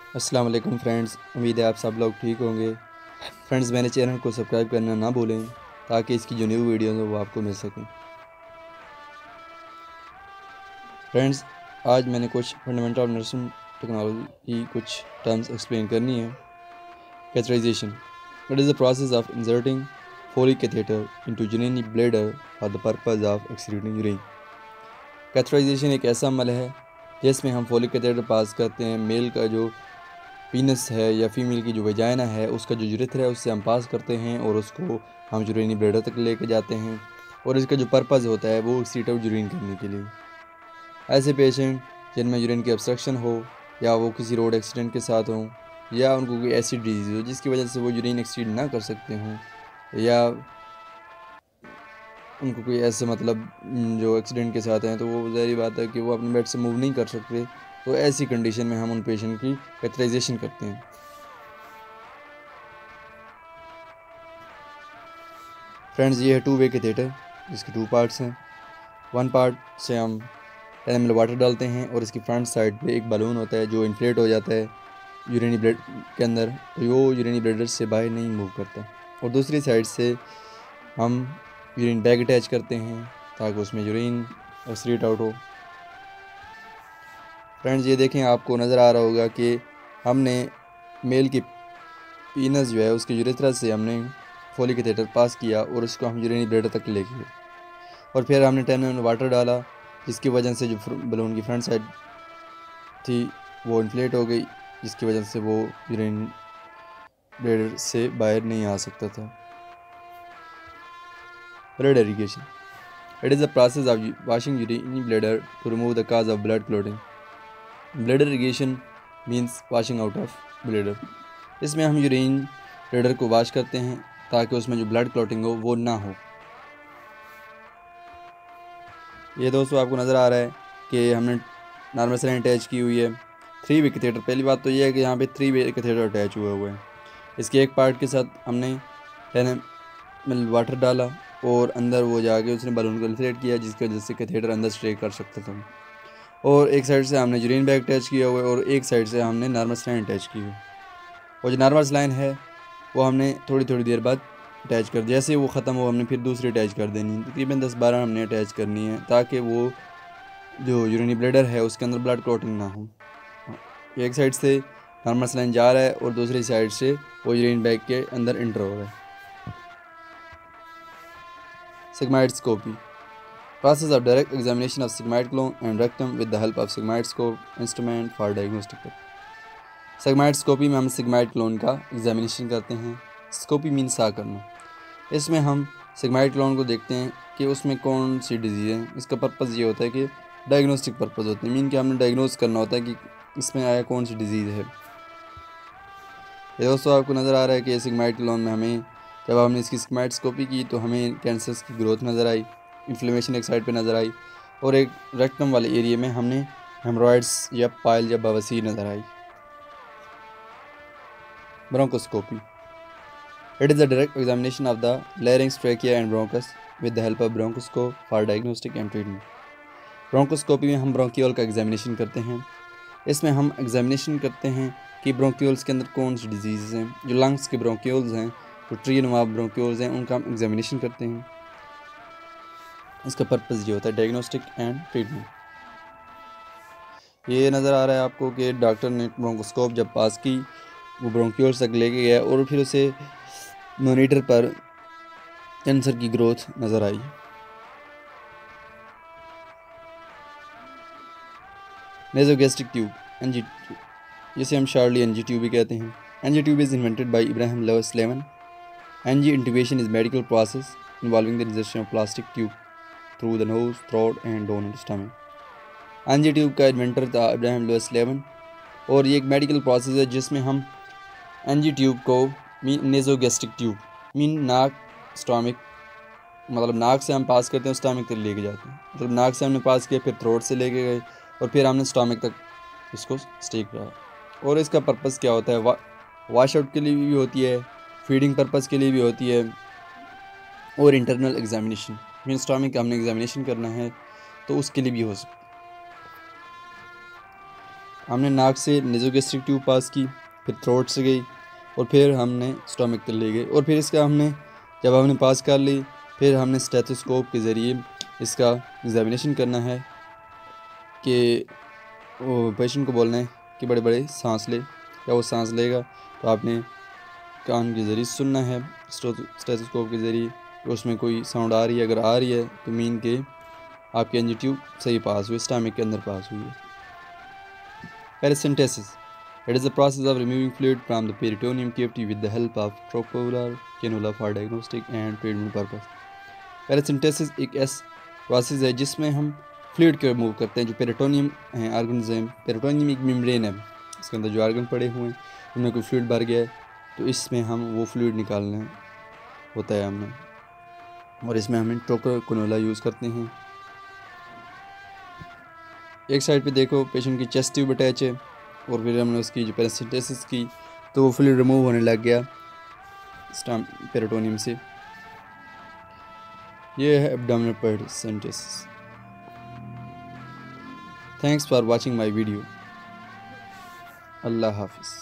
अस्सलाम वालेकुम फ्रेंड्स, उम्मीद है आप सब लोग ठीक होंगे। फ्रेंड्स, मेरे चैनल को सब्सक्राइब करना ना भूलें ताकि इसकी जो न्यू वीडियोज़ हो वो आपको मिल सकें। फ्रेंड्स, आज मैंने कुछ फंडामेंटल ऑफ नर्सिंग टेक्नोलॉजी की कुछ टर्म्स एक्सप्लेन करनी है। Catheterisation, it is the process of inserting folic catheter into urinary bladder for the purpose of excreting urine. Catheterisation एक ऐसा अमल है जिसमें हम फोलिक कैथेटर पास करते हैं। मेल का जो पीनस है या फीमेल की जो वेजाइना है उसका जो यूरेथ्रा है उससे हम पास करते हैं और उसको हम यूरिनी ब्लैडर तक लेके जाते हैं। और इसका जो पर्पज़ होता है वो एक्सक्रीट आउट यूरिन करने के लिए। ऐसे पेशेंट जिनमें यूरिन की ऑब्स्ट्रक्शन हो या वो किसी रोड एक्सीडेंट के साथ हों या उनको कोई ऐसी डिजीज़ हो जिसकी वजह से वो यूरिन एक्सक्रीट ना कर सकते हों, या उनको कोई ऐसे जो एक्सीडेंट के साथ हैं तो वो ज़ाहिर बात है कि वो अपने बेड से मूव नहीं कर सकते, तो ऐसी कंडीशन में हम उन पेशेंट की कैथराइजेशन करते हैं। फ्रेंड्स, ये है टू वे कैथेटर जिसके टू पार्ट्स हैं। वन पार्ट से हम 10 ml वाटर डालते हैं और इसकी फ्रंट साइड पे एक बलून होता है जो इन्फ्लेट हो जाता है यूरिनी ब्लड के अंदर, तो वो यूरिनी ब्लडर से बाहर नहीं मूव करता। और दूसरी साइड से हम यूरिन बैग अटैच करते हैं ताकि उसमें यूरिन एक्सक्रीट आउट हो। फ्रेंड्स, ये देखें, आपको नज़र आ रहा होगा कि हमने मेल की पीनस जो है उसके यूरेथ्रा से हमने फोलिक कैथेटर पास किया और उसको हम यूरिनी ब्लैडर तक ले गए और फिर हमने 10 ml वाटर डाला जिसकी वजह से जो बलून की फ्रंट साइड थी वो इन्फ्लेट हो गई, जिसकी वजह से वो यूरिन ब्लैडर से बाहर नहीं आ सकता था। Blood irrigation, it is the process of washing urinary bladder to remove the cause of blood clotting. Blood irrigation means washing out of bladder. इसमें हम यूरिन ब्लैडर को वॉश करते हैं ताकि उसमें जो ब्लड क्लॉटिंग हो वो ना हो। ये दोस्तों आपको नज़र आ रहा है कि हमने नॉर्मल सलाइन अटैच की हुई है। 3 वे कैथेटर, पहली बात तो ये है कि यहाँ पे 3 वे कैथेटर अटैच हुए हुए हैं। इसके एक पार्ट के साथ हमने 10 ml वाटर डाला और अंदर वो जाके उसने बलून को इन्फ्लेट किया जिसकी वजह से कैथेटर अंदर स्टे कर सकता था। और एक साइड से हमने यूरिन बैग अटैच किया हुआ है और एक साइड से हमने नॉर्मल सलाइन अटैच की हुई है। और जो नॉर्मल सलाइन है वो हमने थोड़ी थोड़ी देर बाद अटैच कर, जैसे वो ख़त्म हो हमने फिर दूसरी अटैच कर देनी है। तकरीबन 10-12 हमने अटैच करनी है ताकि वो जो यूरिनी ब्लैडर है उसके अंदर ब्लड क्लॉटिंग ना हो। एक साइड से नॉर्मल सलाइन जा रहा है और दूसरी साइड से वो यूरिन बैग के अंदर इंटर हो रहा है। सिग्माइडस्कोपी, process of direct examination of sigmoid colon and rectum with the help of sigmoidoscope instrument for diagnostic purpose। सिग्माइडस्कोपी में हम सिग्माइड क्लोन का एग्जामिनेशन करते हैं। स्कोपी मीन सा करना। इसमें हम सिग्माइड क्लोन को देखते हैं कि उसमें कौन सी डिजीज़ है। इसका पर्पज़ ये होता है कि डायग्नोस्टिक पर्पज़ होते हैं, मीन कि हमने डायग्नोज करना होता है कि इसमें आया कौन सी डिजीज़ है। ये दोस्तों आपको नज़र आ रहा है कि सिग्माइड क्लोन में हमें जब हमने इसकी सिग्माइडस्कोपी की तो हमें कैंसर्स की ग्रोथ नज़र आई, इन्फ्लेमेशन एक साइड पे नज़र आई और एक रेक्टम वाले एरिया में हमने हेमरॉइड्स या पाइल या बवासीर नज़र आई। Bronchoscopy, it is the direct examination of the larynx, trachea and bronchus with the help of bronchoscope for diagnostic and treatment। Bronchoscopy में हम ब्रोंकियोल का एग्जामिनेशन करते हैं। इसमें हम एग्जामिनेशन करते हैं कि ब्रोंकियोल्स के अंदर कौन सी डिजीज़ हैं। जो लंग्स के ब्रोंकियोल्स हैं, जो ट्री नुमा ब्रोंकियोल्स हैं, उनका हम एग्जामिनेशन करते हैं। इसका पर्पज़ ये होता है डायग्नोस्टिक एंड ट्रीटमेंट। ये नज़र आ रहा है आपको कि डॉक्टर ने ब्रोंकोस्कोप जब पास की वो ब्रोंकियोल्स तक लेके गया और फिर उसे मॉनिटर पर कैंसर की ग्रोथ नज़र आई। नेजोगैस्ट्रिक ट्यूब, एनजी ट्यूब, जिसे हम शार्टली एनजी ट्यूब भी कहते हैं। NG tube is invented by Ibrahim Lewis Lemon. NG intubation is medical process involving the insertion of plastic tube through the nose, throat and down into stomach. NG tube का inventor था Ibrahim Lewis lemon और ये एक medical process है जिसमें हम NG tube को nasogastric tube mean नाक, स्टमक, नाक से हम पास करते हैं, स्टमक तक लेके जाते हैं। नाक से हमने पास किया, फिर थ्रोट से लेके गए और फिर हमने स्टमक तक इसको स्टिक कराया। और इसका पर्पज़ क्या होता है? वॉश आउट के लिए भी होती है, फीडिंग पर्पज़ के लिए भी होती है और इंटरनल एग्जामिनेशन मीन स्टमक का हमने एग्जामिनेशन करना है तो उसके लिए भी हो सकता हमने नाक से नेज़ोगैस्ट्रिक ट्यूब पास की, फिर थ्रोट से गई और फिर हमने स्टमक तक ले गए। और फिर इसका जब हमने पास कर ली, फिर हमने स्टेथोस्कोप के ज़रिए इसका एग्जामिनेशन करना है कि वो पेशेंट को बोलना है कि बड़े बड़े सांस ले, या वो सांस लेगा तो आपने कान के ज़रिए सुनना है स्टेथोस्कोप के ज़रिए कि उसमें कोई साउंड आ रही है। अगर आ रही है तो मीन के आपकी एनजी ट्यूब सही पास हुई, स्टमक के अंदर पास हुई है। पैरासिंथेसिस, it is the process of removing fluid from the peritoneum cavity with the help of tropular cannula for diagnostic and treatment purpose। पैरासिंथेसिस एक ऐसा प्रोसेस है जिसमें हम फ्लूइड को रिमूव करते हैं जो पेरिटोनियम है, ऑर्गन्स हैं। पेरिटोनियम एक मेम्ब्रेन है, इसके अंदर जो ऑर्गन पड़े हुए हैं उनमें कोई फ्लूइड भर गया है तो इसमें हम वो फ्लूइड निकालना होता है हमने, और इसमें हम ट्रोपुलर कैनुला यूज़ करते हैं। एक साइड पे देखो पेशेंट की चेस्ट ट्यूब अटैच है और फिर हमने उसकी जो पैरासिंथेसिस की तो वो फ्लूइड रिमूव होने लग गया पेरिटोनियम से। ये है abdominal paracentesis. Thanks for watching my video. अल्लाह हाफिज़।